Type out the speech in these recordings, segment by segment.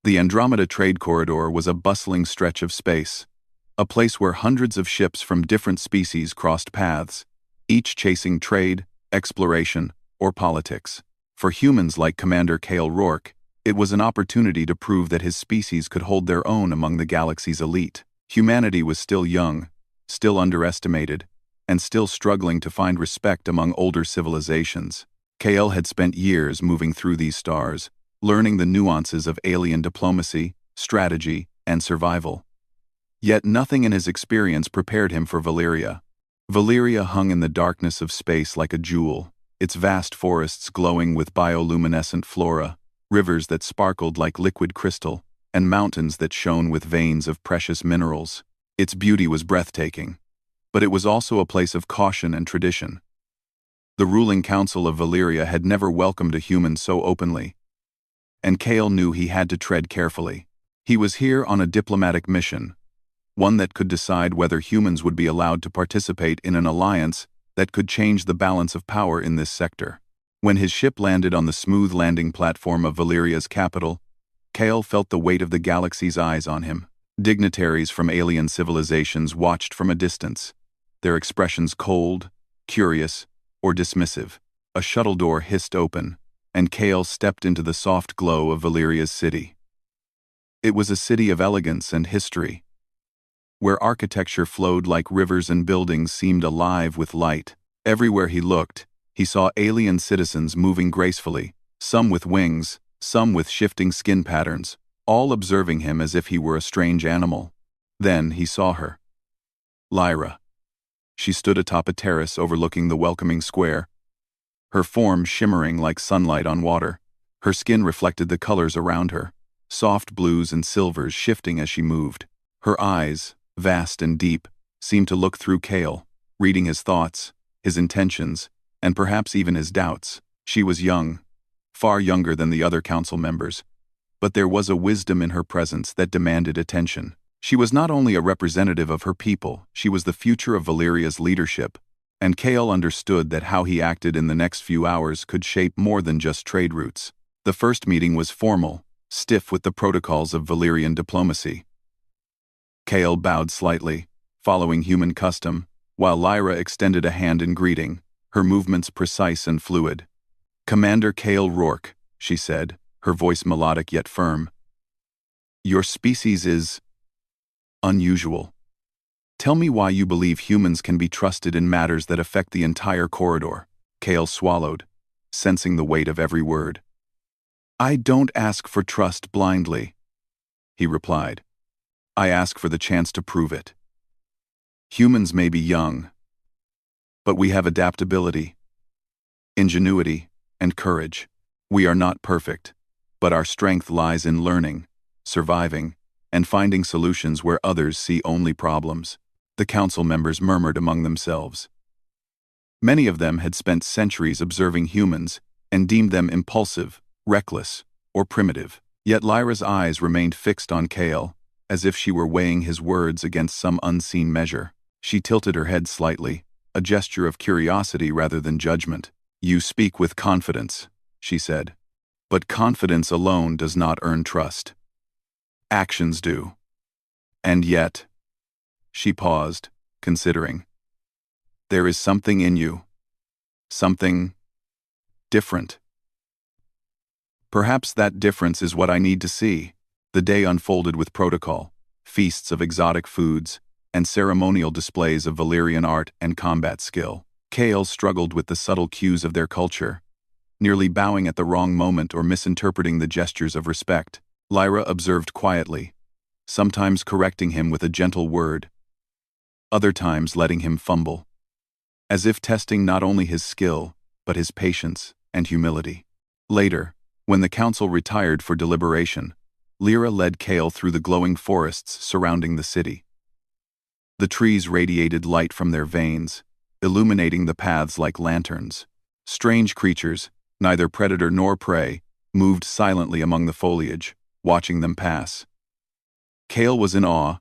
The Andromeda Trade Corridor was a bustling stretch of space, a place where hundreds of ships from different species crossed paths, each chasing trade, exploration, or politics. For humans like Commander Kale Rourke, it was an opportunity to prove that his species could hold their own among the galaxy's elite. Humanity was still young, still underestimated, and still struggling to find respect among older civilizations. Kale had spent years moving through these stars, learning the nuances of alien diplomacy, strategy, and survival. Yet nothing in his experience prepared him for Valyria. Valyria hung in the darkness of space like a jewel, its vast forests glowing with bioluminescent flora, rivers that sparkled like liquid crystal, and mountains that shone with veins of precious minerals. Its beauty was breathtaking, but it was also a place of caution and tradition. The ruling council of Valyria had never welcomed a human so openly, and Kale knew he had to tread carefully. He was here on a diplomatic mission, one that could decide whether humans would be allowed to participate in an alliance that could change the balance of power in this sector. When his ship landed on the smooth landing platform of Valyria's capital, Kale felt the weight of the galaxy's eyes on him. Dignitaries from alien civilizations watched from a distance, their expressions cold, curious, or dismissive. A shuttle door hissed open, and Kale stepped into the soft glow of Valyria's city. It was a city of elegance and history, where architecture flowed like rivers and buildings seemed alive with light. Everywhere he looked, he saw alien citizens moving gracefully, some with wings, some with shifting skin patterns, all observing him as if he were a strange animal. Then he saw her. Lyra. She stood atop a terrace overlooking the welcoming square, her form shimmering like sunlight on water. Her skin reflected the colors around her, soft blues and silvers shifting as she moved. Her eyes, vast and deep, seemed to look through Kale, reading his thoughts, his intentions, and perhaps even his doubts. She was young, far younger than the other council members, but there was a wisdom in her presence that demanded attention. She was not only a representative of her people, she was the future of Valyria's leadership, and Kale understood that how he acted in the next few hours could shape more than just trade routes. The first meeting was formal, stiff with the protocols of Valyrian diplomacy. Kale bowed slightly, following human custom, while Lyra extended a hand in greeting, her movements precise and fluid. "Commander Kale Rourke," she said, her voice melodic yet firm. "Your species is unusual. Tell me why you believe humans can be trusted in matters that affect the entire corridor." Kale swallowed, sensing the weight of every word. "I don't ask for trust blindly," he replied. "I ask for the chance to prove it. Humans may be young, but we have adaptability, ingenuity, and courage. We are not perfect, but our strength lies in learning, surviving, and finding solutions where others see only problems." The council members murmured among themselves. Many of them had spent centuries observing humans and deemed them impulsive, reckless, or primitive. Yet Lyra's eyes remained fixed on Kale, as if she were weighing his words against some unseen measure. She tilted her head slightly, a gesture of curiosity rather than judgment. "You speak with confidence," she said. "But confidence alone does not earn trust. Actions do. And yet..." She paused, considering. "There is something in you. Something different. Perhaps that difference is what I need to see." The day unfolded with protocol, feasts of exotic foods, and ceremonial displays of Valyrian art and combat skill. Kale struggled with the subtle cues of their culture, nearly bowing at the wrong moment or misinterpreting the gestures of respect. Lyra observed quietly, sometimes correcting him with a gentle word, other times letting him fumble, as if testing not only his skill, but his patience and humility. Later, when the council retired for deliberation, Lyra led Kale through the glowing forests surrounding the city. The trees radiated light from their veins, illuminating the paths like lanterns. Strange creatures, neither predator nor prey, moved silently among the foliage, watching them pass. Kale was in awe,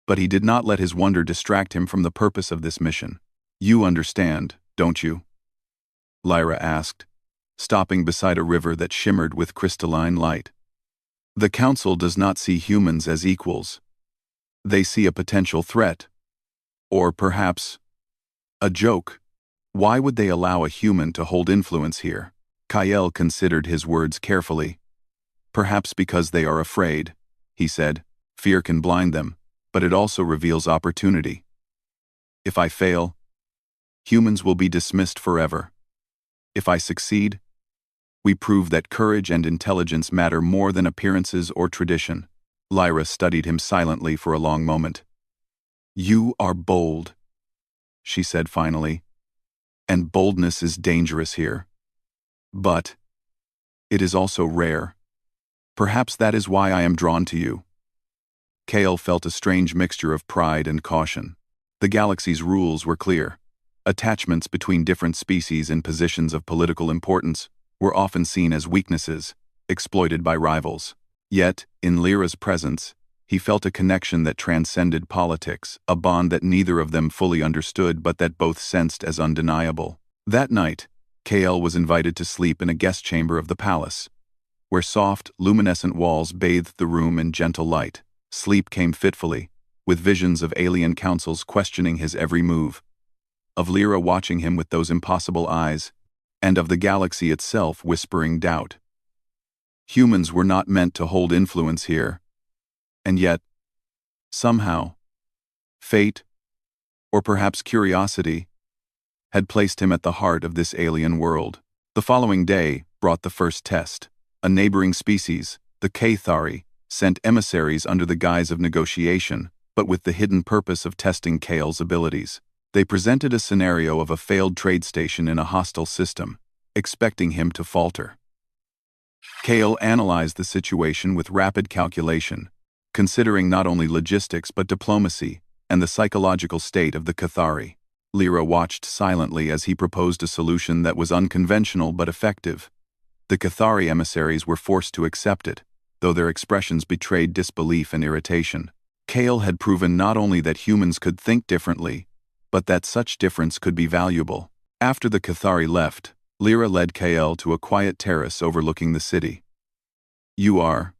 but he did not let his wonder distract him from the purpose of this mission. "You understand, don't you?" Lyra asked, stopping beside a river that shimmered with crystalline light. The Council does not see humans as equals. They see a potential threat. Or perhaps a joke. Why would they allow a human to hold influence here? Kyle considered his words carefully. Perhaps because they are afraid, he said. Fear can blind them, but it also reveals opportunity. If I fail, humans will be dismissed forever. If I succeed, we prove that courage and intelligence matter more than appearances or tradition. Lyra studied him silently for a long moment. You are bold, she said finally, and boldness is dangerous here. But it is also rare. Perhaps that is why I am drawn to you. Kale felt a strange mixture of pride and caution. The galaxy's rules were clear. Attachments between different species in positions of political importance were often seen as weaknesses, exploited by rivals. Yet, in Lyra's presence, he felt a connection that transcended politics, a bond that neither of them fully understood but that both sensed as undeniable. That night, Kale was invited to sleep in a guest chamber of the palace, where soft, luminescent walls bathed the room in gentle light. Sleep came fitfully, with visions of alien councils questioning his every move, of Lyra watching him with those impossible eyes, and of the galaxy itself whispering doubt. Humans were not meant to hold influence here. And yet, somehow, fate, or perhaps curiosity, had placed him at the heart of this alien world. The following day brought the first test. A neighboring species, the Cathari, sent emissaries under the guise of negotiation, but with the hidden purpose of testing Kale's abilities. They presented a scenario of a failed trade station in a hostile system, expecting him to falter. Kale analyzed the situation with rapid calculation, considering not only logistics but diplomacy and the psychological state of the Cathari. Lyra watched silently as he proposed a solution that was unconventional but effective. The Cathari emissaries were forced to accept it, though their expressions betrayed disbelief and irritation. Kale had proven not only that humans could think differently, but that such difference could be valuable. After the Cathari left, Lyra led Kale to a quiet terrace overlooking the city. You are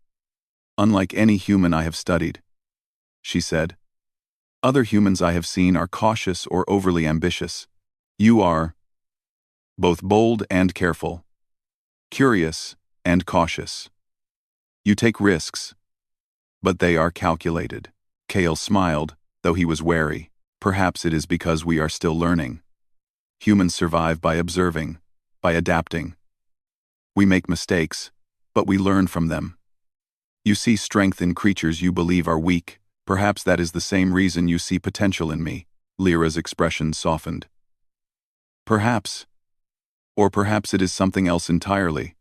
unlike any human I have studied, she said. Other humans I have seen are cautious or overly ambitious. You are both bold and careful, curious and cautious. You take risks, but they are calculated. Kale smiled, though he was wary. Perhaps it is because we are still learning. Humans survive by observing, by adapting. We make mistakes, but we learn from them. You see strength in creatures you believe are weak. Perhaps that is the same reason you see potential in me. Lyra's expression softened. Perhaps. Or perhaps it is something else entirely.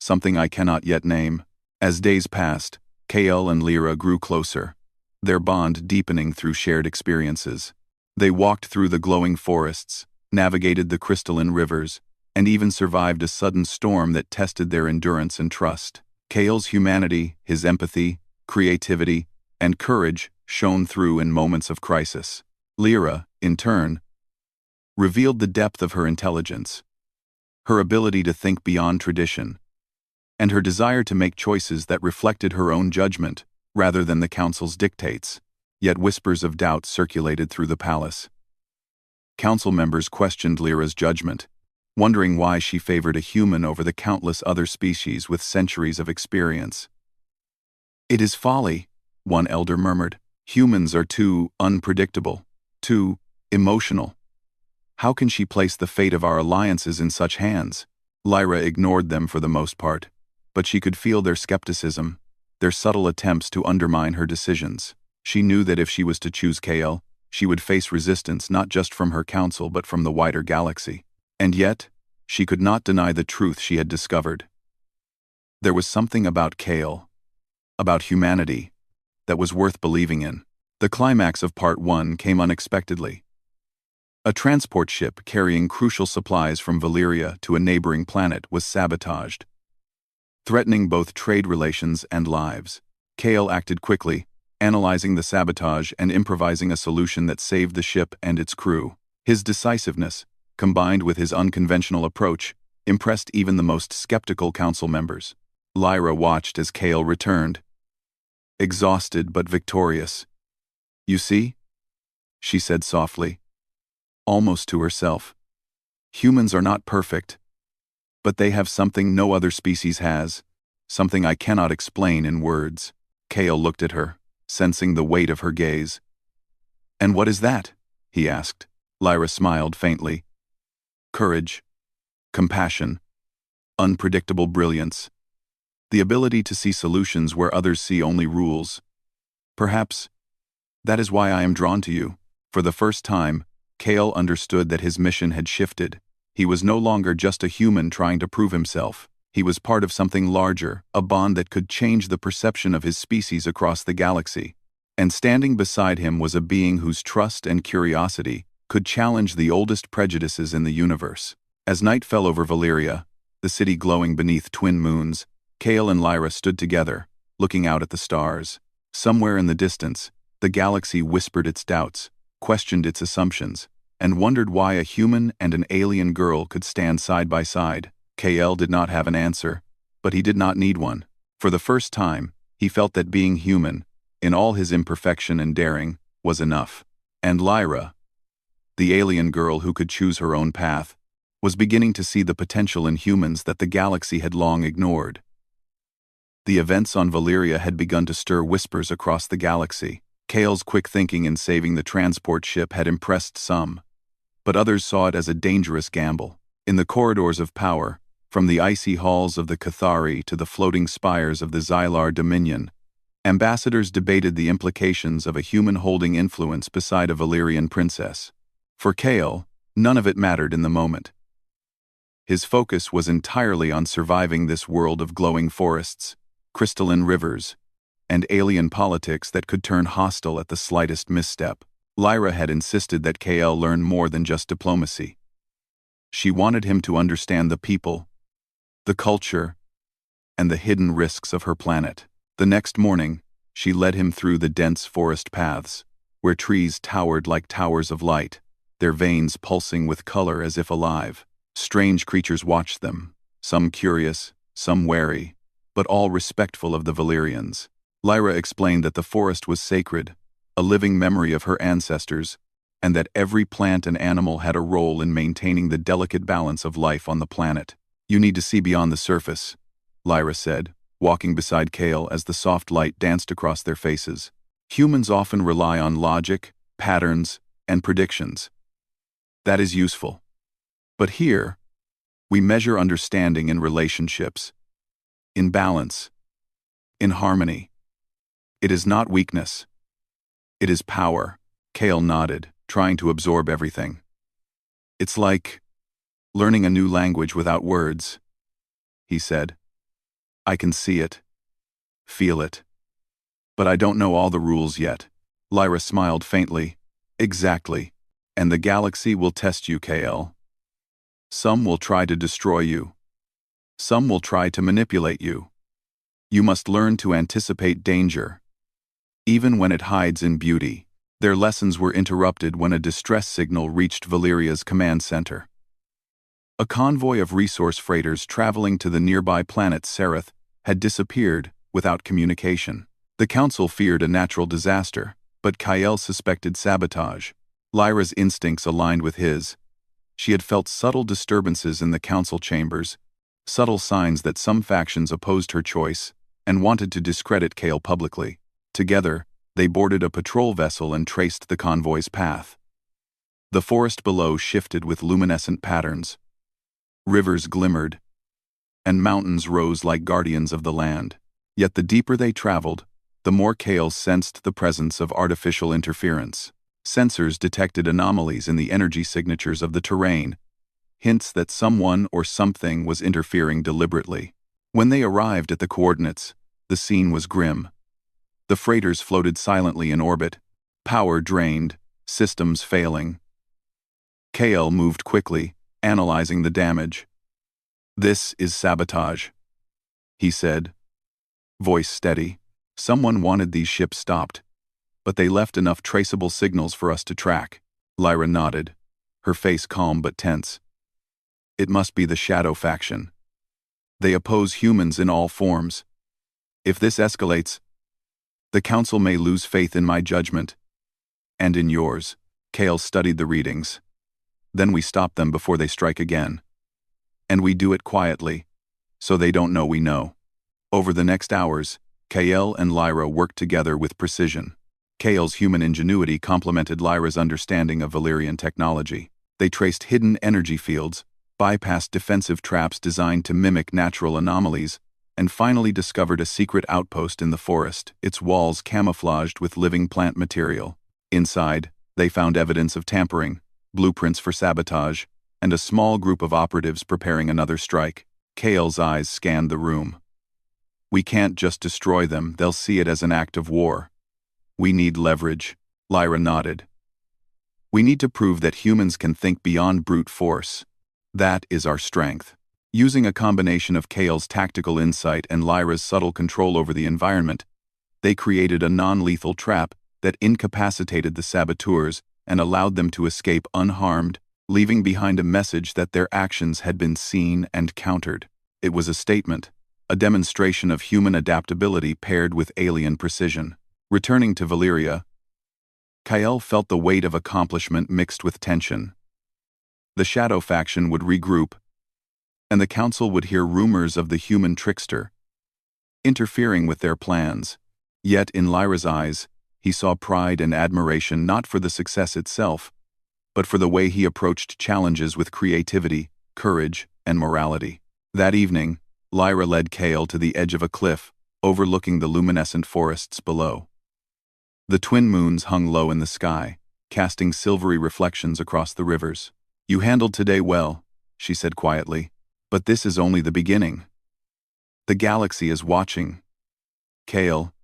Something I cannot yet name. As days passed, Kale and Lyra grew closer, their bond deepening through shared experiences. They walked through the glowing forests, navigated the crystalline rivers, and even survived a sudden storm that tested their endurance and trust. Kale's humanity, his empathy, creativity, and courage shone through in moments of crisis. Lyra, in turn, revealed the depth of her intelligence, her ability to think beyond tradition, and her desire to make choices that reflected her own judgment rather than the Council's dictates. Yet whispers of doubt circulated through the palace. Council members questioned Lyra's judgment, wondering why she favored a human over the countless other species with centuries of experience. It is folly, one elder murmured. Humans are too unpredictable, too emotional. How can she place the fate of our alliances in such hands? Lyra ignored them for the most part, but she could feel their skepticism, their subtle attempts to undermine her decisions. She knew that if she was to choose Kale, she would face resistance not just from her council but from the wider galaxy. And yet, she could not deny the truth she had discovered. There was something about Kale, about humanity, that was worth believing in. The climax of Part 1 came unexpectedly. A transport ship carrying crucial supplies from Valyria to a neighboring planet was sabotaged, threatening both trade relations and lives. Kale acted quickly, analyzing the sabotage and improvising a solution that saved the ship and its crew. His decisiveness, combined with his unconventional approach, impressed even the most skeptical council members. Lyra watched as Kale returned, exhausted but victorious. "You see?" she said softly, almost to herself. "Humans are not perfect, but they have something no other species has, something I cannot explain in words." Kale looked at her, sensing the weight of her gaze. "And what is that?" he asked. Lyra smiled faintly. "Courage, compassion, unpredictable brilliance. The ability to see solutions where others see only rules. Perhaps that is why I am drawn to you." For the first time, Kale understood that his mission had shifted. He was no longer just a human trying to prove himself. He was part of something larger, a bond that could change the perception of his species across the galaxy. And standing beside him was a being whose trust and curiosity could challenge the oldest prejudices in the universe. As night fell over Valeria, the city glowing beneath twin moons, Kale and Lyra stood together, looking out at the stars. Somewhere in the distance, the galaxy whispered its doubts, questioned its assumptions, and wondered why a human and an alien girl could stand side by side. Kale did not have an answer, but he did not need one. For the first time, he felt that being human, in all his imperfection and daring, was enough. And Lyra, the alien girl who could choose her own path, was beginning to see the potential in humans that the galaxy had long ignored. The events on Valeria had begun to stir whispers across the galaxy. Kale's quick thinking in saving the transport ship had impressed some, but others saw it as a dangerous gamble. In the corridors of power, from the icy halls of the Cathari to the floating spires of the Xylar Dominion, ambassadors debated the implications of a human holding influence beside a Valerian princess. For Kale, none of it mattered in the moment. His focus was entirely on surviving this world of glowing forests, crystalline rivers, and alien politics that could turn hostile at the slightest misstep. Lyra had insisted that Kale learn more than just diplomacy. She wanted him to understand the people, the culture, and the hidden risks of her planet. The next morning, she led him through the dense forest paths, where trees towered like towers of light, their veins pulsing with color as if alive. Strange creatures watched them, some curious, some wary, but all respectful of the Valerians. Lyra explained that the forest was sacred, a living memory of her ancestors, and that every plant and animal had a role in maintaining the delicate balance of life on the planet. "You need to see beyond the surface," Lyra said, walking beside Kale as the soft light danced across their faces. "Humans often rely on logic, patterns, and predictions. That is useful. But here, we measure understanding in relationships, in balance, in harmony. It is not weakness. It is power." Kale nodded, trying to absorb everything. "It's like learning a new language without words," he said. "I can see it, feel it, but I don't know all the rules yet." Lyra smiled faintly. "Exactly. And the galaxy will test you, Kale. Some will try to destroy you. Some will try to manipulate you. You must learn to anticipate danger, even when it hides in beauty." Their lessons were interrupted when a distress signal reached Valeria's command center. A convoy of resource freighters traveling to the nearby planet Sereth had disappeared without communication. The Council feared a natural disaster, but Kyle suspected sabotage. Lyra's instincts aligned with his. She had felt subtle disturbances in the Council chambers, subtle signs that some factions opposed her choice and wanted to discredit Kale publicly. Together, they boarded a patrol vessel and traced the convoy's path. The forest below shifted with luminescent patterns. Rivers glimmered, and mountains rose like guardians of the land. Yet the deeper they traveled, the more Kale sensed the presence of artificial interference. Sensors detected anomalies in the energy signatures of the terrain, hints that someone or something was interfering deliberately. When they arrived at the coordinates, the scene was grim. The freighters floated silently in orbit, power drained, systems failing. Kale moved quickly, analyzing the damage. "This is sabotage," he said, voice steady. "Someone wanted these ships stopped, but they left enough traceable signals for us to track." Lyra nodded, her face calm but tense. "It must be the Shadow faction. They oppose humans in all forms. If this escalates, the Council may lose faith in my judgment. And in yours. Kale studied the readings. Then we stop them before they strike again. And we do it quietly, so they don't know we know. Over the next hours, Kale and Lyra worked together with precision. Kale's human ingenuity complemented Lyra's understanding of Valyrian technology. They traced hidden energy fields, bypassed defensive traps designed to mimic natural anomalies, and finally discovered a secret outpost in the forest, its walls camouflaged with living plant material. Inside, they found evidence of tampering, blueprints for sabotage, and a small group of operatives preparing another strike. Kale's eyes scanned the room. We can't just destroy them, they'll see it as an act of war. We need leverage. Lyra nodded. We need to prove that humans can think beyond brute force. That is our strength. Using a combination of Kale's tactical insight and Lyra's subtle control over the environment, they created a non-lethal trap that incapacitated the saboteurs and allowed them to escape unharmed, leaving behind a message that their actions had been seen and countered. It was a statement, a demonstration of human adaptability paired with alien precision. Returning to Valyria, Kale felt the weight of accomplishment mixed with tension. The Shadow faction would regroup, and the Council would hear rumors of the human trickster, interfering with their plans. Yet in Lyra's eyes, he saw pride and admiration not for the success itself, but for the way he approached challenges with creativity, courage, and morality. That evening, Lyra led Kale to the edge of a cliff, overlooking the luminescent forests below. The twin moons hung low in the sky, casting silvery reflections across the rivers. You handled today well, she said quietly, but this is only the beginning. The galaxy is watching. Kale.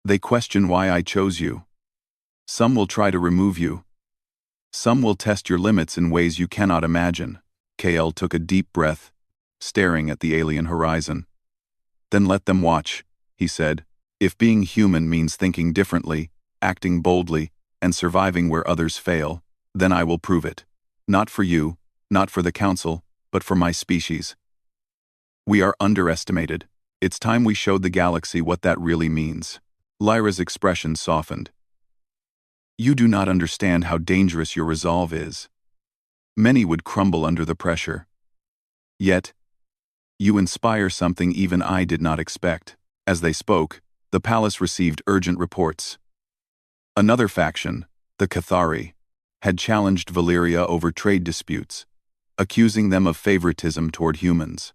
They question why I chose you. Some will try to remove you. Some will test your limits in ways you cannot imagine. Kale took a deep breath, staring at the alien horizon. Then let them watch, he said. If being human means thinking differently, acting boldly, and surviving where others fail, then I will prove it. Not for you, not for the Council, but for my species. We are underestimated. It's time we showed the galaxy what that really means. Lyra's expression softened. You do not understand how dangerous your resolve is. Many would crumble under the pressure. Yet, you inspire something even I did not expect. As they spoke, the palace received urgent reports. Another faction, the Cathari, had challenged Valyria over trade disputes, accusing them of favoritism toward humans.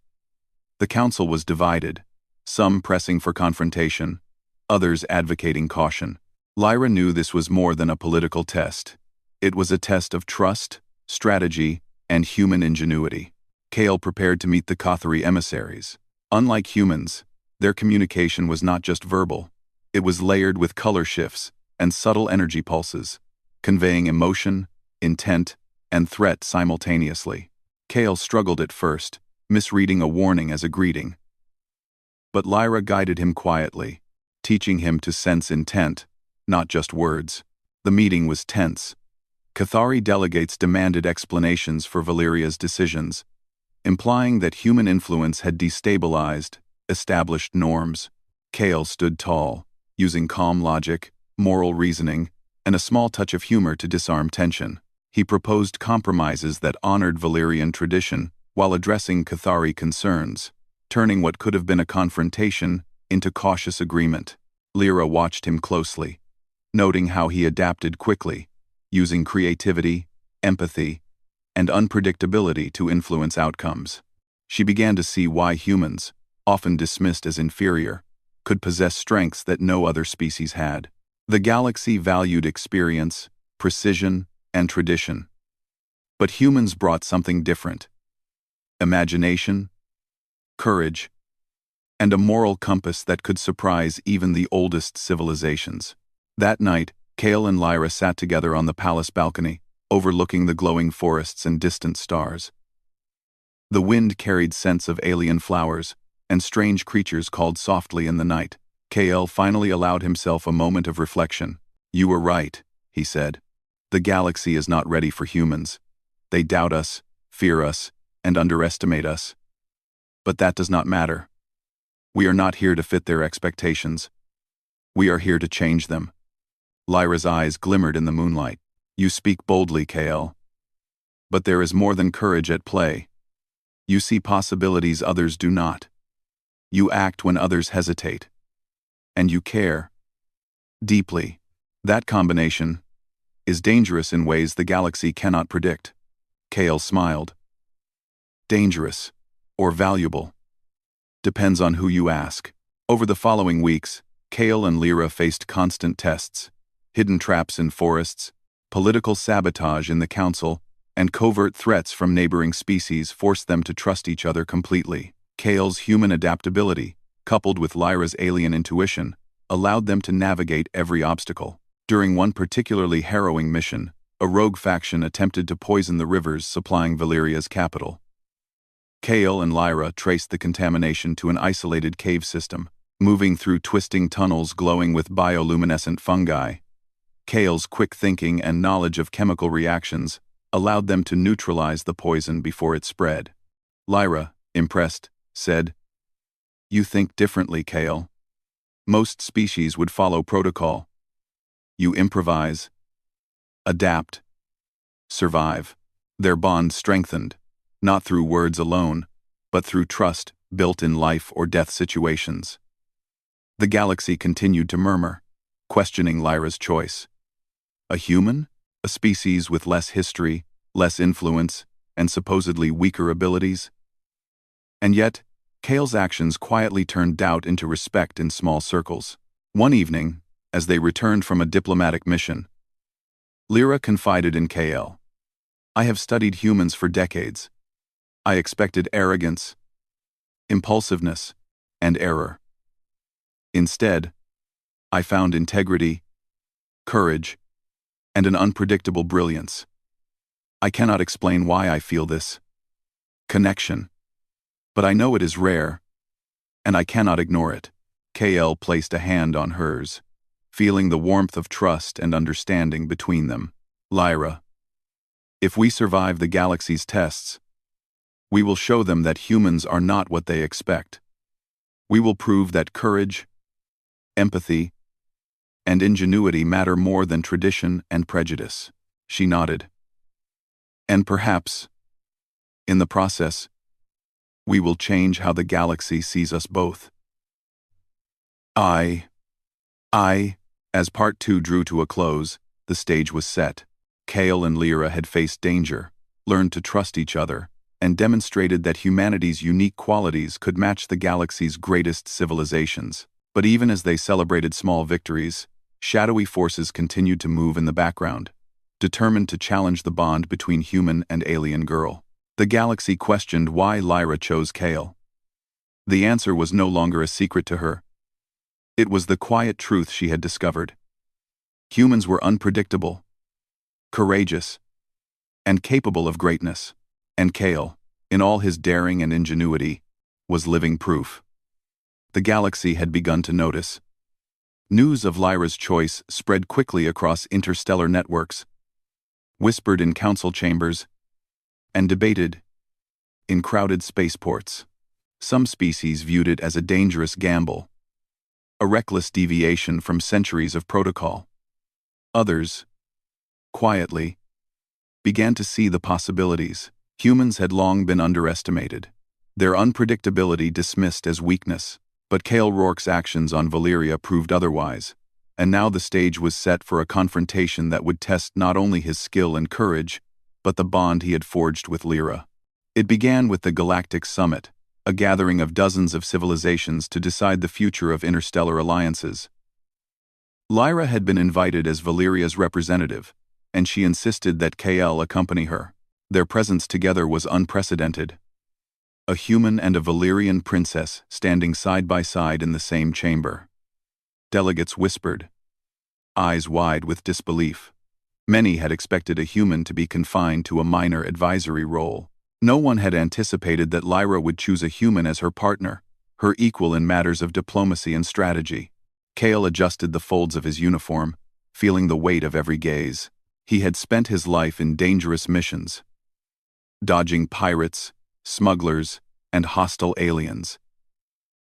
The council was divided, some pressing for confrontation, others advocating caution. Lyra knew this was more than a political test. It was a test of trust, strategy, and human ingenuity. Kale prepared to meet the Cathari emissaries. Unlike humans, their communication was not just verbal. It was layered with color shifts and subtle energy pulses, conveying emotion, intent, and threat simultaneously. Kale struggled at first, misreading a warning as a greeting. But Lyra guided him quietly, teaching him to sense intent, not just words. The meeting was tense. Cathari delegates demanded explanations for Valyria's decisions, implying that human influence had destabilized established norms. Kale stood tall, using calm logic, moral reasoning, and a small touch of humor to disarm tension. He proposed compromises that honored Valyrian tradition while addressing Cathari concerns, turning what could have been a confrontation into cautious agreement. Lyra watched him closely, noting how he adapted quickly, using creativity, empathy, and unpredictability to influence outcomes. She began to see why humans, often dismissed as inferior, could possess strengths that no other species had. The galaxy valued experience, precision, and tradition. But humans brought something different: imagination, courage, and a moral compass that could surprise even the oldest civilizations. That night, Kale and Lyra sat together on the palace balcony, overlooking the glowing forests and distant stars. The wind carried scents of alien flowers, and strange creatures called softly in the night. Kale finally allowed himself a moment of reflection. You were right, he said. The galaxy is not ready for humans. They doubt us, fear us, and underestimate us. But that does not matter. We are not here to fit their expectations. We are here to change them. Lyra's eyes glimmered in the moonlight. You speak boldly, KL. But there is more than courage at play. You see possibilities others do not. You act when others hesitate. And you care. Deeply. That combination is dangerous in ways the galaxy cannot predict. Kale smiled. Dangerous, or valuable, depends on who you ask. Over the following weeks, Kale and Lyra faced constant tests, hidden traps in forests, political sabotage in the Council, and covert threats from neighboring species forced them to trust each other completely. Kale's human adaptability, coupled with Lyra's alien intuition, allowed them to navigate every obstacle. During one particularly harrowing mission, a rogue faction attempted to poison the rivers supplying Valeria's capital. Kale and Lyra traced the contamination to an isolated cave system, moving through twisting tunnels glowing with bioluminescent fungi. Kale's quick thinking and knowledge of chemical reactions allowed them to neutralize the poison before it spread. Lyra, impressed, said, "You think differently, Kale. Most species would follow protocol. You improvise, adapt, survive." Their bond strengthened, not through words alone, but through trust built in life or death situations. The galaxy continued to murmur, questioning Lyra's choice. A human? A species with less history, less influence, and supposedly weaker abilities? And yet, Kale's actions quietly turned doubt into respect in small circles. One evening, as they returned from a diplomatic mission, Lyra confided in Kale. "I have studied humans for decades. I expected arrogance, impulsiveness, and error. Instead, I found integrity, courage, and an unpredictable brilliance. I cannot explain why I feel this connection, but I know it is rare, and I cannot ignore it." KL placed a hand on hers, feeling the warmth of trust and understanding between them. "Lyra, if we survive the galaxy's tests, we will show them that humans are not what they expect. We will prove that courage, empathy, and ingenuity matter more than tradition and prejudice." She nodded. "And perhaps, in the process, we will change how the galaxy sees us both." As Part 2 drew to a close, the stage was set. Kale and Lyra had faced danger, learned to trust each other, and demonstrated that humanity's unique qualities could match the galaxy's greatest civilizations. But even as they celebrated small victories, shadowy forces continued to move in the background, determined to challenge the bond between human and alien girl. The galaxy questioned why Lyra chose Kale. The answer was no longer a secret to her. It was the quiet truth she had discovered. Humans were unpredictable, courageous, and capable of greatness, and Kale, in all his daring and ingenuity, was living proof. The galaxy had begun to notice. News of Lyra's choice spread quickly across interstellar networks, whispered in council chambers, and debated in crowded spaceports. Some species viewed it as a dangerous gamble, a reckless deviation from centuries of protocol. Others, quietly, began to see the possibilities. Humans had long been underestimated, their unpredictability dismissed as weakness, but Kale Rourke's actions on Valeria proved otherwise, and now the stage was set for a confrontation that would test not only his skill and courage, but the bond he had forged with Lyra. It began with the Galactic Summit, a gathering of dozens of civilizations to decide the future of interstellar alliances. Lyra had been invited as Valeria's representative, and she insisted that KL accompany her. Their presence together was unprecedented. A human and a Valerian princess standing side by side in the same chamber. Delegates whispered, eyes wide with disbelief. Many had expected a human to be confined to a minor advisory role. No one had anticipated that Lyra would choose a human as her partner, her equal in matters of diplomacy and strategy. Kale adjusted the folds of his uniform, feeling the weight of every gaze. He had spent his life in dangerous missions, dodging pirates, smugglers, and hostile aliens.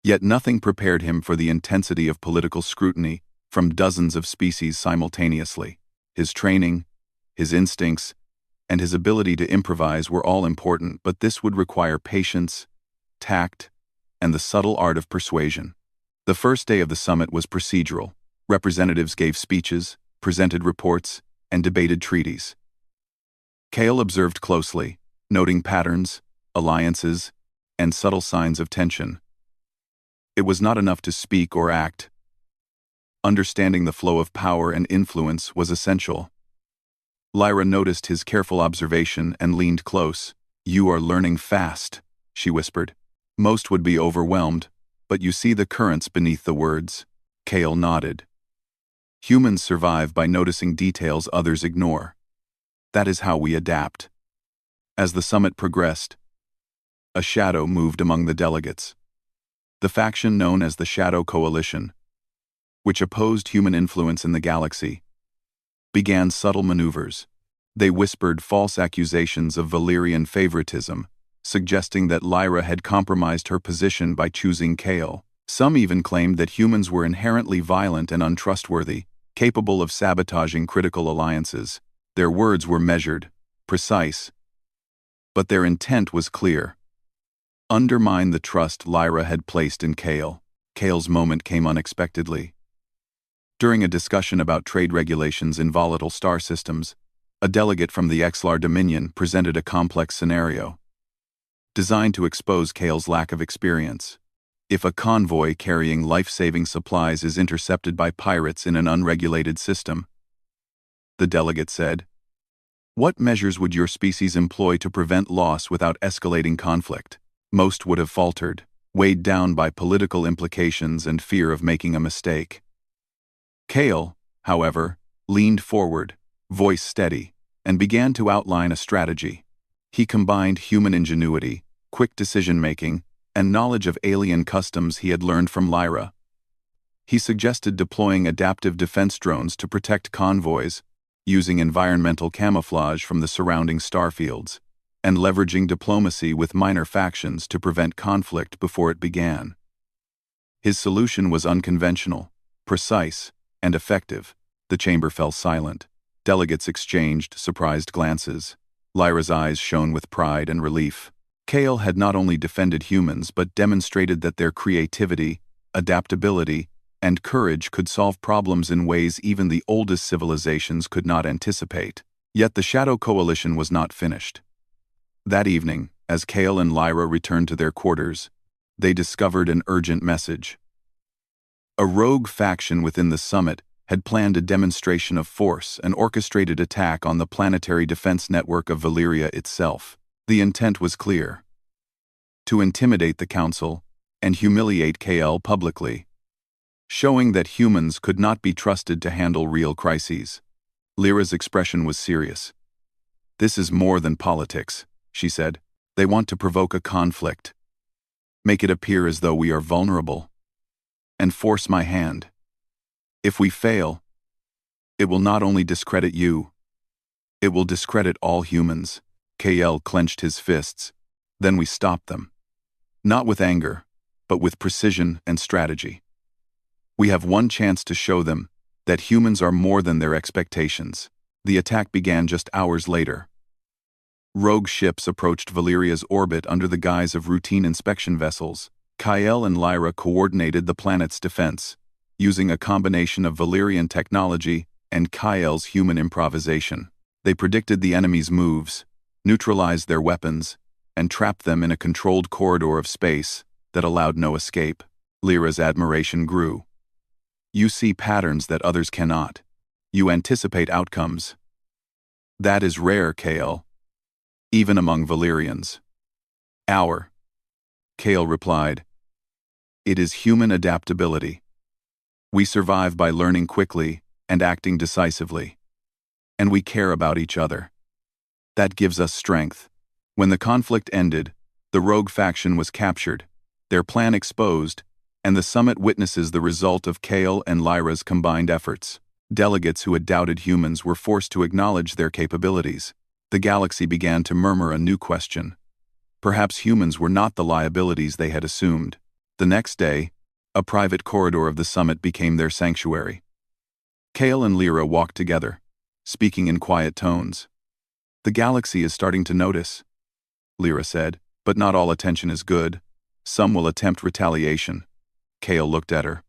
Yet nothing prepared him for the intensity of political scrutiny from dozens of species simultaneously. His training, his instincts, and his ability to improvise were all important, but this would require patience, tact, and the subtle art of persuasion. The first day of the summit was procedural. Representatives gave speeches, presented reports, and debated treaties. Kale observed closely, noting patterns, alliances, and subtle signs of tension. It was not enough to speak or act. Understanding the flow of power and influence was essential. Lyra noticed his careful observation and leaned close. "You are learning fast," she whispered. "Most would be overwhelmed, but you see the currents beneath the words." Kale nodded. "Humans survive by noticing details others ignore. That is how we adapt." As the summit progressed, a shadow moved among the delegates. The faction known as the Shadow Coalition, which opposed human influence in the galaxy, began subtle maneuvers. They whispered false accusations of Valyrian favoritism, suggesting that Lyra had compromised her position by choosing Kale. Some even claimed that humans were inherently violent and untrustworthy, capable of sabotaging critical alliances. Their words were measured, precise, but their intent was clear: undermine the trust Lyra had placed in Kale. Kale's moment came unexpectedly. During a discussion about trade regulations in volatile star systems, a delegate from the Exlar Dominion presented a complex scenario, designed to expose Kale's lack of experience. If a convoy carrying life-saving supplies is intercepted by pirates in an unregulated system, the delegate said, what measures would your species employ to prevent loss without escalating conflict? Most would have faltered, weighed down by political implications and fear of making a mistake. Kale, however, leaned forward, voice steady, and began to outline a strategy. He combined human ingenuity, quick decision-making, and knowledge of alien customs he had learned from Lyra. He suggested deploying adaptive defense drones to protect convoys, using environmental camouflage from the surrounding starfields, and leveraging diplomacy with minor factions to prevent conflict before it began. His solution was unconventional, precise, and effective. The chamber fell silent. Delegates exchanged surprised glances. Lyra's eyes shone with pride and relief. Kale had not only defended humans but demonstrated that their creativity, adaptability, and courage could solve problems in ways even the oldest civilizations could not anticipate. Yet the Shadow Coalition was not finished. That evening, as Kale and Lyra returned to their quarters, they discovered an urgent message. A rogue faction within the summit had planned a demonstration of force and orchestrated attack on the planetary defense network of Valyria itself. The intent was clear: to intimidate the Council and humiliate Kale publicly, showing that humans could not be trusted to handle real crises. Lyra's expression was serious. "This is more than politics," she said. "They want to provoke a conflict, make it appear as though we are vulnerable, and force my hand. If we fail, it will not only discredit you, it will discredit all humans." Kale clenched his fists. "Then we stop them. Not with anger, but with precision and strategy. We have one chance to show them that humans are more than their expectations." The attack began just hours later. Rogue ships approached Valyria's orbit under the guise of routine inspection vessels. Kale and Lyra coordinated the planet's defense, using a combination of Valyrian technology and Kale's human improvisation. They predicted the enemy's moves, neutralized their weapons, and trapped them in a controlled corridor of space that allowed no escape. Lyra's admiration grew. "You see patterns that others cannot. You anticipate outcomes. That is rare, Kale, even among Valyrians." Kale replied, "It is human adaptability. We survive by learning quickly and acting decisively. And we care about each other. That gives us strength." When the conflict ended, the rogue faction was captured, their plan exposed, and the summit witnesses the result of Kale and Lyra's combined efforts. Delegates who had doubted humans were forced to acknowledge their capabilities. The galaxy began to murmur a new question: Perhaps humans were not the liabilities they had assumed. The next day, a private corridor of the summit became their sanctuary. Kale and Lyra walked together, speaking in quiet tones. "The galaxy is starting to notice," Lyra said, "but not all attention is good. Some will attempt retaliation." Kale looked at her.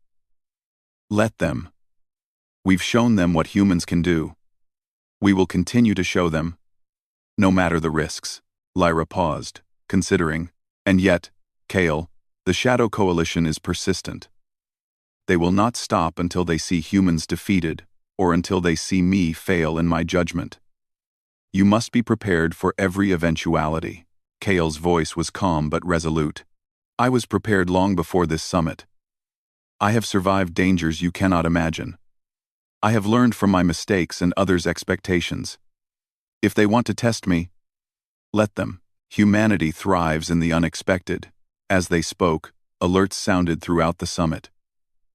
"Let them. We've shown them what humans can do. We will continue to show them, no matter the risks." Lyra paused, considering. "And yet, Kale, the Shadow Coalition is persistent. They will not stop until they see humans defeated, or until they see me fail in my judgment. You must be prepared for every eventuality." Kale's voice was calm but resolute. "I was prepared long before this summit. I have survived dangers you cannot imagine. I have learned from my mistakes and others' expectations. If they want to test me, let them. Humanity thrives in the unexpected." As they spoke, alerts sounded throughout the summit.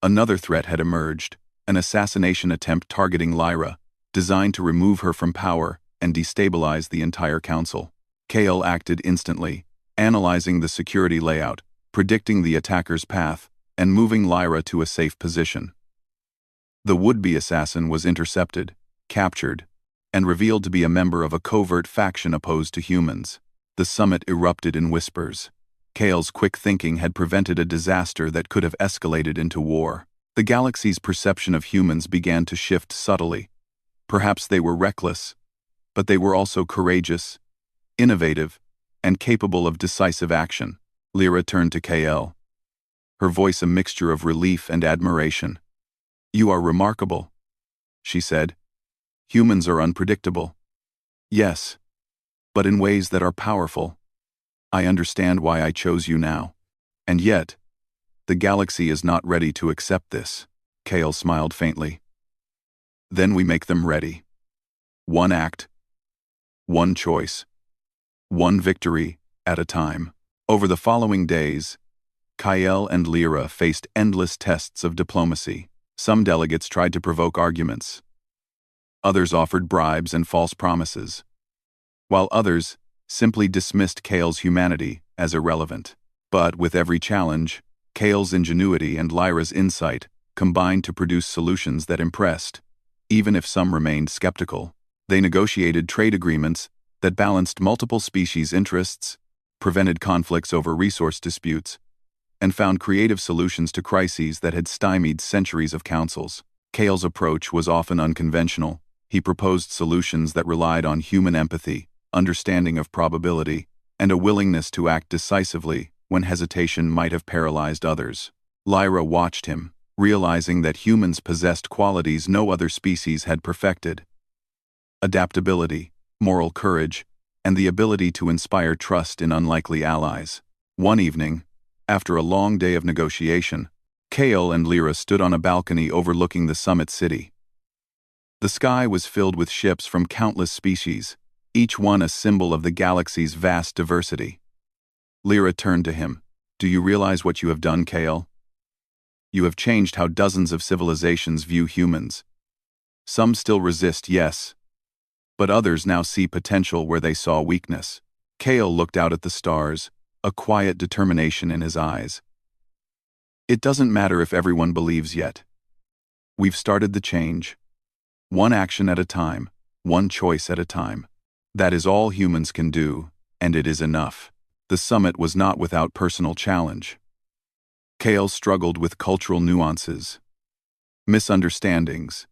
Another threat had emerged, an assassination attempt targeting Lyra, designed to remove her from power and destabilize the entire council. Kale acted instantly, analyzing the security layout, predicting the attacker's path, and moving Lyra to a safe position. The would-be assassin was intercepted, captured, and revealed to be a member of a covert faction opposed to humans. The summit erupted in whispers. Kale's quick thinking had prevented a disaster that could have escalated into war. The galaxy's perception of humans began to shift subtly. Perhaps they were reckless, but they were also courageous, innovative, and capable of decisive action. Lyra turned to Kale, her voice a mixture of relief and admiration. "You are remarkable," she said. "Humans are unpredictable. Yes, but in ways that are powerful. I understand why I chose you now. And yet, the galaxy is not ready to accept this." Kale smiled faintly. "Then we make them ready. One act, one choice, one victory at a time." Over the following days, Kale and Lyra faced endless tests of diplomacy. Some delegates tried to provoke arguments. Others offered bribes and false promises, while others simply dismissed Kale's humanity as irrelevant. But with every challenge, Kale's ingenuity and Lyra's insight combined to produce solutions that impressed, even if some remained skeptical. They negotiated trade agreements that balanced multiple species' interests, prevented conflicts over resource disputes, and found creative solutions to crises that had stymied centuries of councils. Kale's approach was often unconventional. He proposed solutions that relied on human empathy, understanding of probability, and a willingness to act decisively when hesitation might have paralyzed others. Lyra watched him, realizing that humans possessed qualities no other species had perfected: adaptability, moral courage, and the ability to inspire trust in unlikely allies. One evening, after a long day of negotiation, Kale and Lyra stood on a balcony overlooking the summit city. The sky was filled with ships from countless species, each one a symbol of the galaxy's vast diversity. Lyra turned to him. "Do you realize what you have done, Kale? You have changed how dozens of civilizations view humans. Some still resist, yes, but others now see potential where they saw weakness." Kale looked out at the stars, a quiet determination in his eyes. "It doesn't matter if everyone believes yet. We've started the change. One action at a time, one choice at a time. That is all humans can do, and it is enough." The summit was not without personal challenge. Kale struggled with cultural nuances, misunderstandings,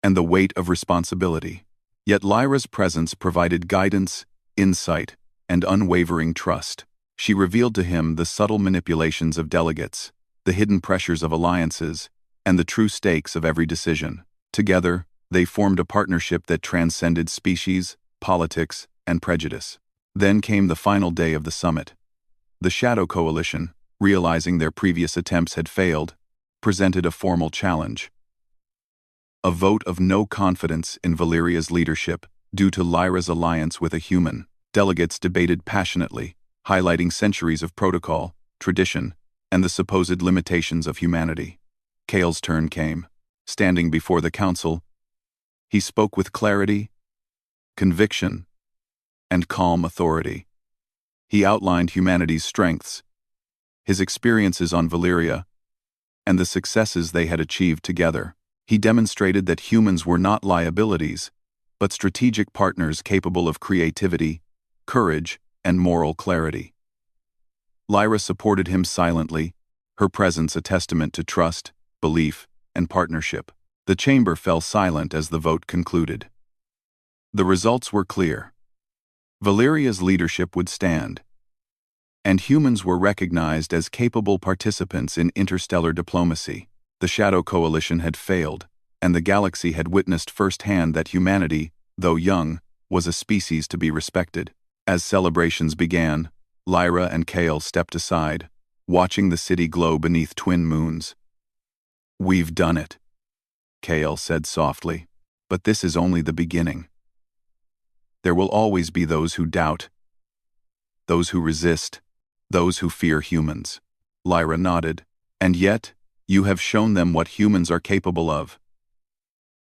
and the weight of responsibility. Yet Lyra's presence provided guidance, insight, and unwavering trust. She revealed to him the subtle manipulations of delegates, the hidden pressures of alliances, and the true stakes of every decision. Together, they formed a partnership that transcended species, politics, and prejudice. Then came the final day of the summit. The Shadow Coalition, realizing their previous attempts had failed, presented a formal challenge: a vote of no confidence in Valeria's leadership due to Lyra's alliance with a human. Delegates debated passionately, highlighting centuries of protocol, tradition, and the supposed limitations of humanity. Kale's turn came. Standing before the council, he spoke with clarity, conviction, and calm authority. He outlined humanity's strengths, his experiences on Valyria, and the successes they had achieved together. He demonstrated that humans were not liabilities, but strategic partners capable of creativity, courage, and moral clarity. Lyra supported him silently, her presence a testament to trust, belief, and partnership. The chamber fell silent as the vote concluded. The results were clear. Valyria's leadership would stand, and humans were recognized as capable participants in interstellar diplomacy. The Shadow Coalition had failed, and the galaxy had witnessed firsthand that humanity, though young, was a species to be respected. As celebrations began, Lyra and Kale stepped aside, watching the city glow beneath twin moons. "We've done it," Kale said softly, "but this is only the beginning. There will always be those who doubt, those who resist, those who fear humans." Lyra nodded. "And yet, you have shown them what humans are capable of.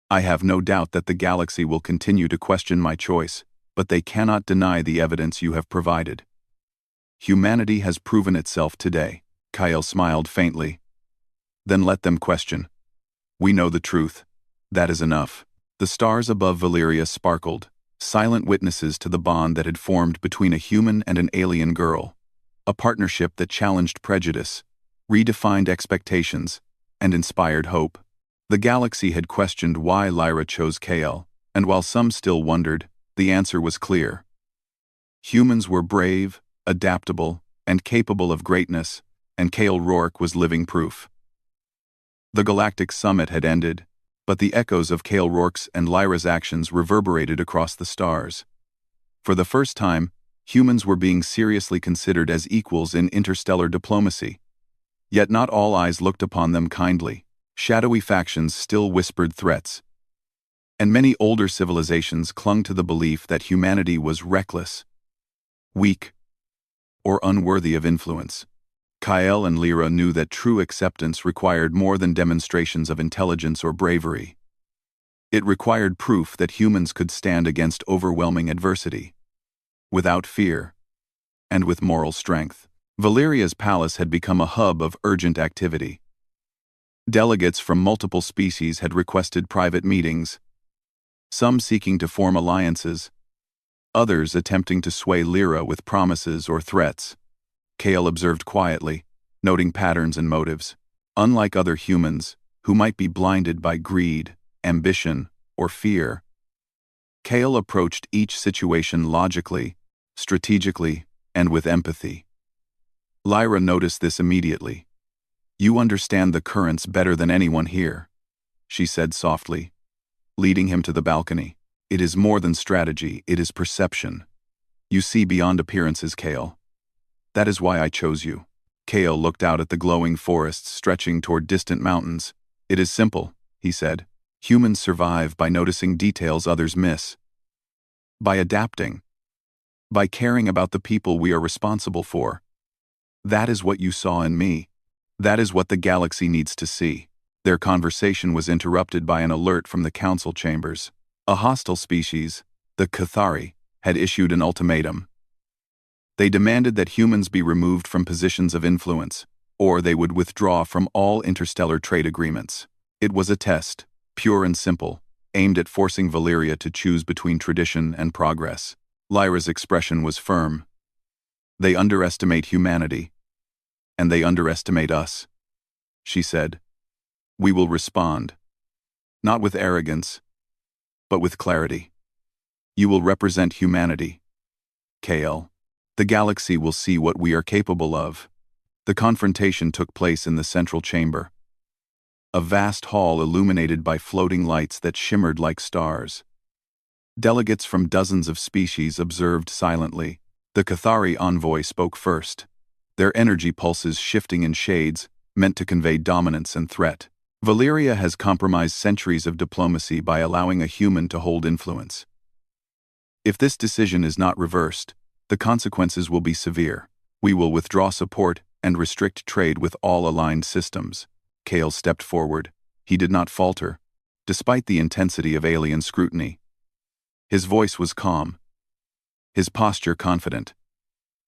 I have no doubt that the galaxy will continue to question my choice, but they cannot deny the evidence you have provided. Humanity has proven itself today." Kyle smiled faintly. "Then let them question. We know the truth. That is enough." The stars above Valyria sparkled, silent witnesses to the bond that had formed between a human and an alien girl, a partnership that challenged prejudice, redefined expectations, and inspired hope. The galaxy had questioned why Lyra chose Kale, and while some still wondered, the answer was clear. Humans were brave, adaptable, and capable of greatness, and Kale Rourke was living proof. The Galactic Summit had ended, but the echoes of Kale Rourke's and Lyra's actions reverberated across the stars. For the first time, humans were being seriously considered as equals in interstellar diplomacy. Yet not all eyes looked upon them kindly. Shadowy factions still whispered threats, and many older civilizations clung to the belief that humanity was reckless, weak, or unworthy of influence. Kyle and Lyra knew that true acceptance required more than demonstrations of intelligence or bravery. It required proof that humans could stand against overwhelming adversity, without fear, and with moral strength. Valyria's palace had become a hub of urgent activity. Delegates from multiple species had requested private meetings, some seeking to form alliances, others attempting to sway Lyra with promises or threats. Kale observed quietly, noting patterns and motives. Unlike other humans, who might be blinded by greed, ambition, or fear, Kale approached each situation logically, strategically, and with empathy. Lyra noticed this immediately. "You understand the currents better than anyone here," she said softly, leading him to the balcony. "It is more than strategy, it is perception. You see beyond appearances, Kale. That is why I chose you." Kale looked out at the glowing forests stretching toward distant mountains. "It is simple," he said. "Humans survive by noticing details others miss, by adapting, by caring about the people we are responsible for. That is what you saw in me. That is what the galaxy needs to see." Their conversation was interrupted by an alert from the council chambers. A hostile species, the Cathari, had issued an ultimatum. They demanded that humans be removed from positions of influence, or they would withdraw from all interstellar trade agreements. It was a test, pure and simple, aimed at forcing Valyria to choose between tradition and progress. Lyra's expression was firm. "They underestimate humanity, and they underestimate us," she said. "We will respond, not with arrogance, but with clarity. You will represent humanity, Kale. The galaxy will see what we are capable of." The confrontation took place in the central chamber, a vast hall illuminated by floating lights that shimmered like stars. Delegates from dozens of species observed silently. The Cathari envoy spoke first, their energy pulses shifting in shades, meant to convey dominance and threat. "Valyria has compromised centuries of diplomacy by allowing a human to hold influence. If this decision is not reversed, the consequences will be severe. We will withdraw support and restrict trade with all aligned systems." Kale stepped forward. He did not falter, despite the intensity of alien scrutiny. His voice was calm, his posture confident.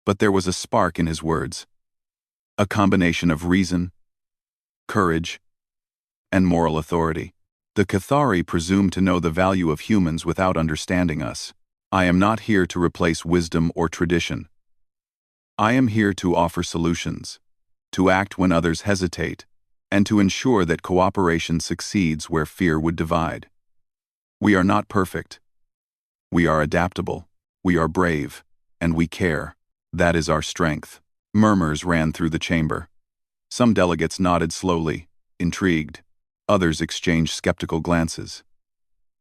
But there was a spark in his words. A combination of reason, courage, and moral authority. The Cathari presume to know the value of humans without understanding us. I am not here to replace wisdom or tradition. I am here to offer solutions, to act when others hesitate, and to ensure that cooperation succeeds where fear would divide. We are not perfect. We are adaptable, we are brave, and we care. That is our strength. Murmurs ran through the chamber. Some delegates nodded slowly, intrigued. Others exchanged skeptical glances.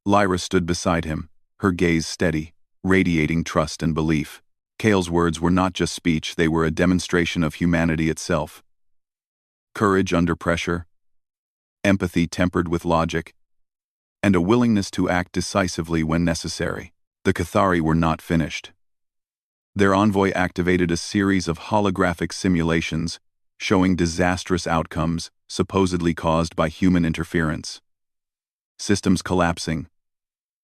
Lyra stood beside him, her gaze steady, radiating trust and belief. Kale's words were not just speech, they were a demonstration of humanity itself. Courage under pressure, empathy tempered with logic, and a willingness to act decisively when necessary. The Cathari were not finished. Their envoy activated a series of holographic simulations showing disastrous outcomes supposedly caused by human interference. Systems collapsing,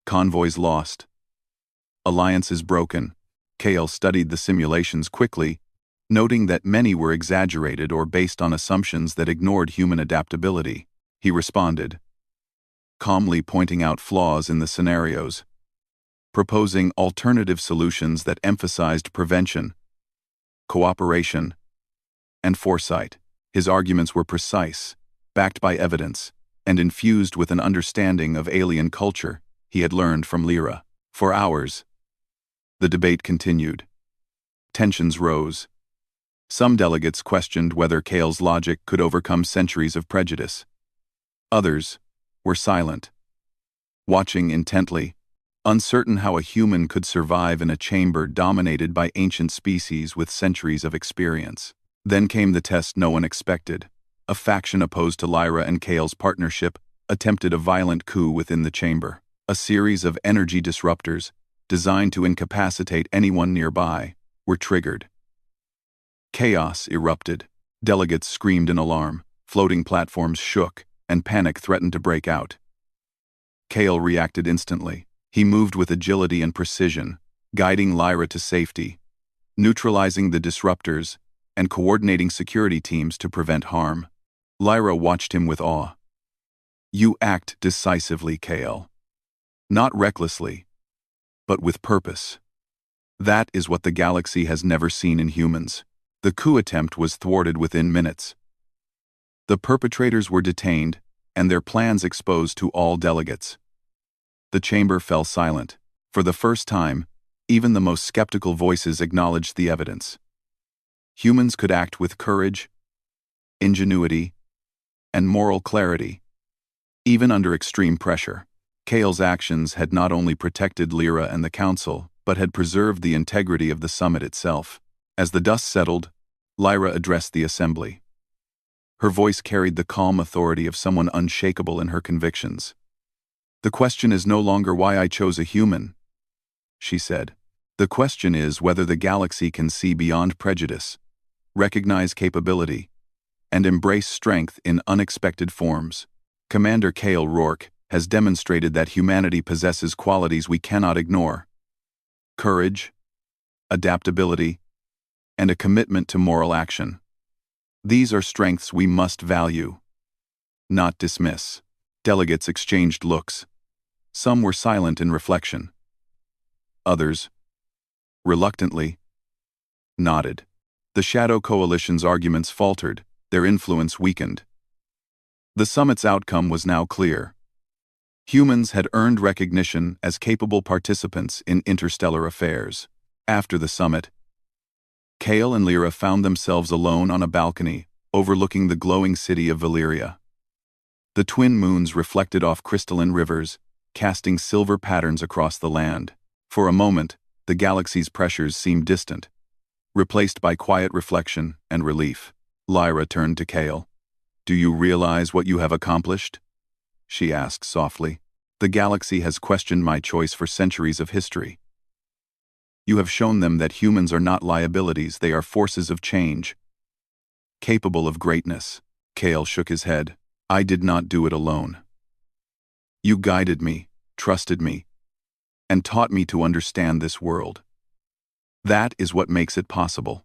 convoys lost, alliances broken. Kale studied the simulations quickly, noting that many were exaggerated or based on assumptions that ignored human adaptability. He responded, calmly pointing out flaws in the scenarios, proposing alternative solutions that emphasized prevention, cooperation, and foresight. His arguments were precise, backed by evidence, and infused with an understanding of alien culture he had learned from Lyra. For hours, the debate continued. Tensions rose. Some delegates questioned whether Kale's logic could overcome centuries of prejudice. Others were silent, watching intently, uncertain how a human could survive in a chamber dominated by ancient species with centuries of experience. Then came the test no one expected. A faction opposed to Lyra and Kale's partnership attempted a violent coup within the chamber. A series of energy disruptors, designed to incapacitate anyone nearby, were triggered. Chaos erupted. Delegates screamed in alarm, floating platforms shook, and panic threatened to break out. Kale reacted instantly. He moved with agility and precision, guiding Lyra to safety, neutralizing the disruptors, and coordinating security teams to prevent harm. Lyra watched him with awe. You act decisively, Kale. Not recklessly, but with purpose. That is what the galaxy has never seen in humans. The coup attempt was thwarted within minutes. The perpetrators were detained, and their plans exposed to all delegates. The chamber fell silent. For the first time, even the most skeptical voices acknowledged the evidence. Humans could act with courage, ingenuity, and moral clarity, even under extreme pressure. Kale's actions had not only protected Lyra and the Council, but had preserved the integrity of the summit itself. As the dust settled, Lyra addressed the assembly. Her voice carried the calm authority of someone unshakable in her convictions. The question is no longer why I chose a human, she said. The question is whether the galaxy can see beyond prejudice, recognize capability, and embrace strength in unexpected forms. Commander Kale Rourke has demonstrated that humanity possesses qualities we cannot ignore: courage, adaptability, and a commitment to moral action. These are strengths we must value, not dismiss. Delegates exchanged looks. Some were silent in reflection. Others, reluctantly, nodded. The Shadow Coalition's arguments faltered, their influence weakened. The summit's outcome was now clear. Humans had earned recognition as capable participants in interstellar affairs. After the summit, Kale and Lyra found themselves alone on a balcony overlooking the glowing city of Valyria. The twin moons reflected off crystalline rivers, casting silver patterns across the land. For a moment, the galaxy's pressures seemed distant, replaced by quiet reflection and relief. Lyra turned to Kale. Do you realize what you have accomplished? She asked softly. The galaxy has questioned my choice for centuries of history. You have shown them that humans are not liabilities, they are forces of change, capable of greatness. Kale shook his head. I did not do it alone. You guided me, trusted me, and taught me to understand this world. That is what makes it possible.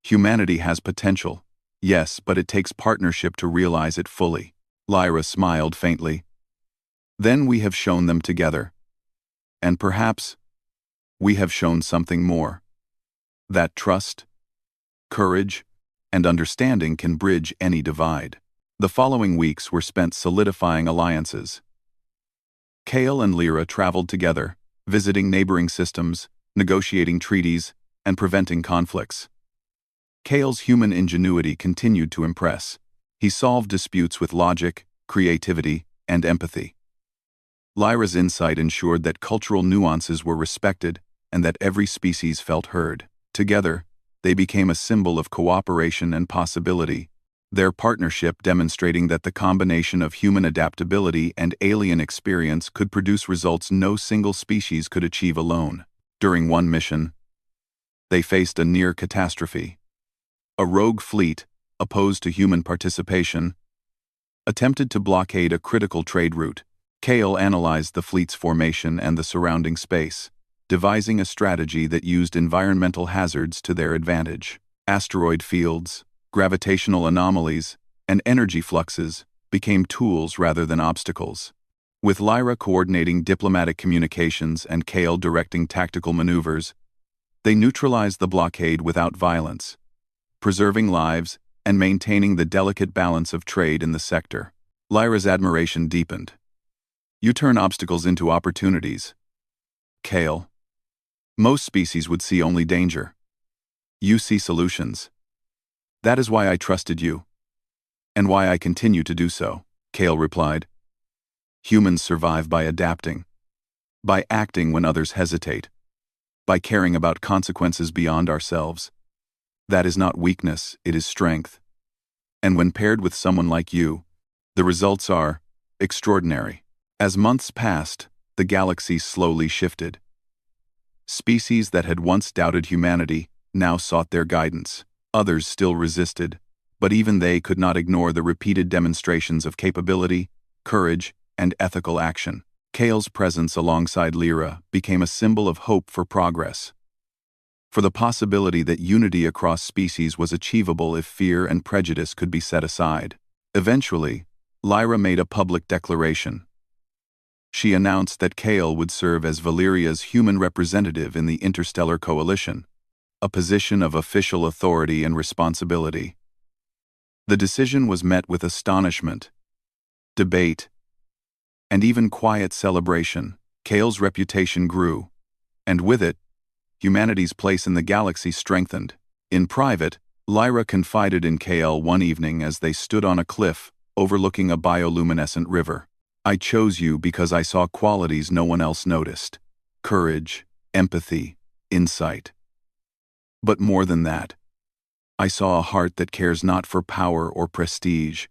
Humanity has potential, yes, but it takes partnership to realize it fully. Lyra smiled faintly. Then we have shown them together. And perhaps, we have shown something more. That trust, courage, and understanding can bridge any divide. The following weeks were spent solidifying alliances. Kale and Lyra traveled together, visiting neighboring systems, negotiating treaties, and preventing conflicts. Kale's human ingenuity continued to impress. He solved disputes with logic, creativity, and empathy. Lyra's insight ensured that cultural nuances were respected and that every species felt heard. Together, they became a symbol of cooperation and possibility, their partnership demonstrating that the combination of human adaptability and alien experience could produce results no single species could achieve alone. During one mission, they faced a near catastrophe. A rogue fleet, opposed to human participation, attempted to blockade a critical trade route. Kale analyzed the fleet's formation and the surrounding space, devising a strategy that used environmental hazards to their advantage. Asteroid fields, gravitational anomalies, and energy fluxes became tools rather than obstacles. With Lyra coordinating diplomatic communications and Kale directing tactical maneuvers, they neutralized the blockade without violence, preserving lives and maintaining the delicate balance of trade in the sector. Lyra's admiration deepened. You turn obstacles into opportunities. Kale. Most species would see only danger. You see solutions. That is why I trusted you. And why I continue to do so, Kale replied. Humans survive by adapting. By acting when others hesitate. By caring about consequences beyond ourselves. That is not weakness, it is strength. And when paired with someone like you, the results are extraordinary. As months passed, the galaxy slowly shifted. Species that had once doubted humanity now sought their guidance. Others still resisted, but even they could not ignore the repeated demonstrations of capability, courage, and ethical action. Kale's presence alongside Lyra became a symbol of hope for progress, for the possibility that unity across species was achievable if fear and prejudice could be set aside. Eventually, Lyra made a public declaration. She announced that Kale would serve as Valeria's human representative in the Interstellar Coalition, a position of official authority and responsibility. The decision was met with astonishment, debate, and even quiet celebration. Kale's reputation grew, and with it, humanity's place in the galaxy strengthened. In private, Lyra confided in Kale one evening as they stood on a cliff overlooking a bioluminescent river. I chose you because I saw qualities no one else noticed. Courage, empathy, insight. But more than that, I saw a heart that cares not for power or prestige,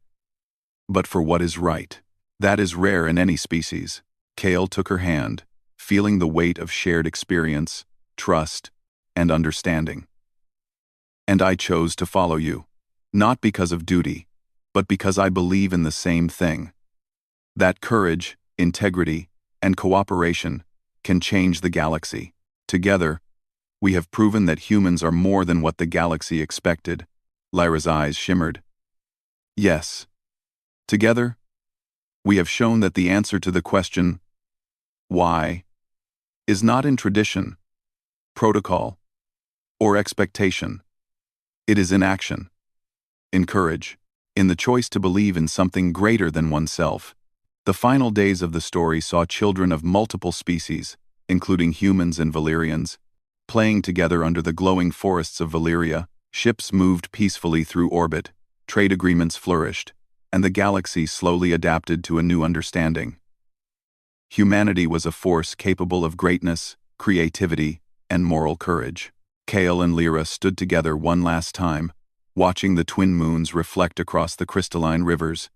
but for what is right. That is rare in any species. Kale took her hand, feeling the weight of shared experience, trust, and understanding. And I chose to follow you, not because of duty, but because I believe in the same thing. That courage, integrity, and cooperation can change the galaxy. Together, we have proven that humans are more than what the galaxy expected. Lyra's eyes shimmered. Yes. Together, we have shown that the answer to the question, why, is not in tradition, protocol, or expectation. It is in action, in courage, in the choice to believe in something greater than oneself. The final days of the story saw children of multiple species, including humans and Valerians, playing together under the glowing forests of Valeria. Ships moved peacefully through orbit, trade agreements flourished, and the galaxy slowly adapted to a new understanding. Humanity was a force capable of greatness, creativity, and moral courage. Kale and Lyra stood together one last time, watching the twin moons reflect across the crystalline rivers.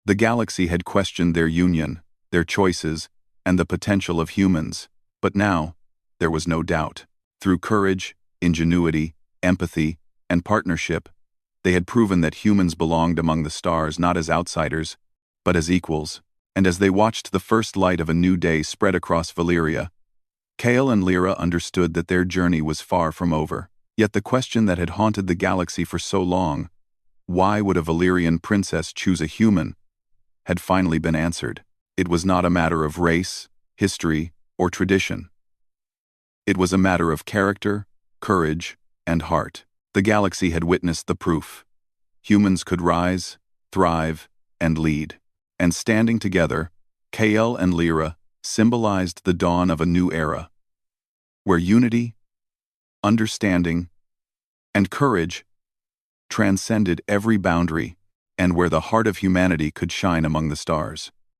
The galaxy had questioned their union, their choices, and the potential of humans, but now, there was no doubt. Through courage, ingenuity, empathy, and partnership, they had proven that humans belonged among the stars not as outsiders, but as equals. And as they watched the first light of a new day spread across Valeria, Kale and Lyra understood that their journey was far from over. Yet the question that had haunted the galaxy for so long, why would a Valyrian princess choose a human, had finally been answered. It was not a matter of race, history, or tradition. It was a matter of character, courage, and heart. The galaxy had witnessed the proof. Humans could rise, thrive, and lead. And standing together, Kale and Lyra symbolized the dawn of a new era, where unity, understanding, and courage transcended every boundary, and where the heart of humanity could shine among the stars.